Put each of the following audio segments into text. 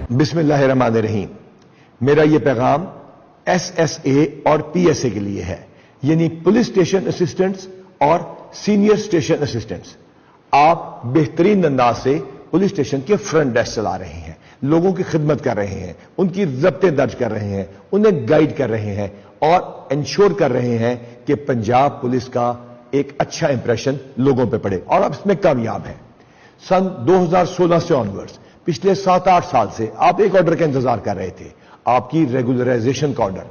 بسم اللہ الرحمن الرحیم. میرا یہ پیغام ایس ایس اے اور پی ایس اے کے لیے ہے، یعنی پولیس اسٹیشن اسسٹنٹس اور سینئر اسٹیشن اسسٹنٹس. آپ بہترین انداز سے پولیس اسٹیشن کے فرنٹ ڈیسک چلا رہے ہیں، لوگوں کی خدمت کر رہے ہیں، ان کی ضبطیں درج کر رہے ہیں، انہیں گائیڈ کر رہے ہیں اور انشور کر رہے ہیں کہ پنجاب پولیس کا ایک اچھا امپریشن لوگوں پہ پڑے، اور آپ اس میں کامیاب ہیں. سن 2016 سے آنورڈز پچھلے 7-8 سال سے آپ ایک آرڈر کا انتظار کر رہے تھے، آپ کی ریگولرائزیشن کا آرڈر،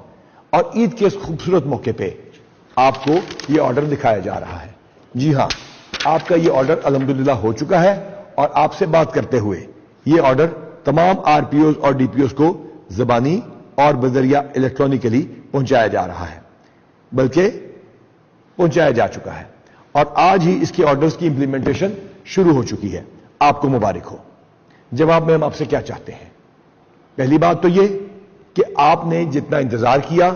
اور عید کے اس خوبصورت موقع پہ آپ کو یہ آرڈر دکھایا جا رہا ہے. جی ہاں، آپ کا یہ آرڈر الحمدللہ ہو چکا ہے، اور آپ سے بات کرتے ہوئے یہ آرڈر تمام آر پی اوز اور ڈی پی اوز کو زبانی اور بذریعہ الیکٹرانکلی پہنچایا جا رہا ہے، بلکہ پہنچایا جا چکا ہے، اور آج ہی اس کے آرڈرز کی امپلیمنٹیشن شروع ہو چکی ہے. آپ کو مبارک ہو. جواب میں ہم آپ سے کیا چاہتے ہیں؟ پہلی بات تو یہ کہ آپ نے جتنا انتظار کیا،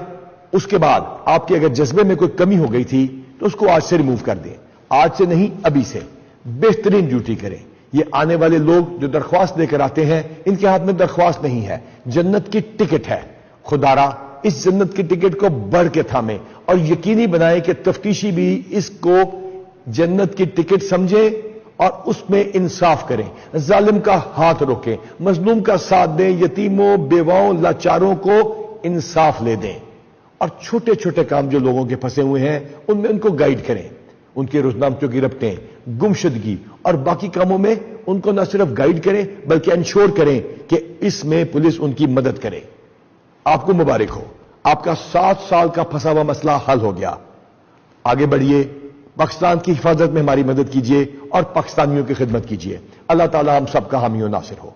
اس کے بعد آپ کے اگر جذبے میں کوئی کمی ہو گئی تھی تو اس کو آج سے ریموو کر دیں. آج سے نہیں، ابھی سے بہترین ڈیوٹی کریں. یہ آنے والے لوگ جو درخواست لے کر آتے ہیں، ان کے ہاتھ میں درخواست نہیں ہے، جنت کی ٹکٹ ہے. خدا را اس جنت کی ٹکٹ کو بڑھ کے تھامیں اور یقینی بنائیں کہ تفتیشی بھی اس کو جنت کی ٹکٹ سمجھیں اور اس میں انصاف کریں، ظالم کا ہاتھ روکیں، مظلوم کا ساتھ دیں، یتیموں، بیواؤں، لاچاروں کو انصاف لے دیں، اور چھوٹے چھوٹے کام جو لوگوں کے پھنسے ہوئے ہیں ان میں ان کو گائیڈ کریں. ان کے روزنامچوں کی ربطیں، گمشدگی اور باقی کاموں میں ان کو نہ صرف گائیڈ کریں بلکہ انشور کریں کہ اس میں پولیس ان کی مدد کرے. آپ کو مبارک ہو، آپ کا 7 سال کا پھنسا ہوا مسئلہ حل ہو گیا. آگے بڑھیے، پاکستان کی حفاظت میں ہماری مدد کیجیے اور پاکستانیوں کی خدمت کیجیے. اللہ تعالی ہم سب کا حامی و ناصر ہو.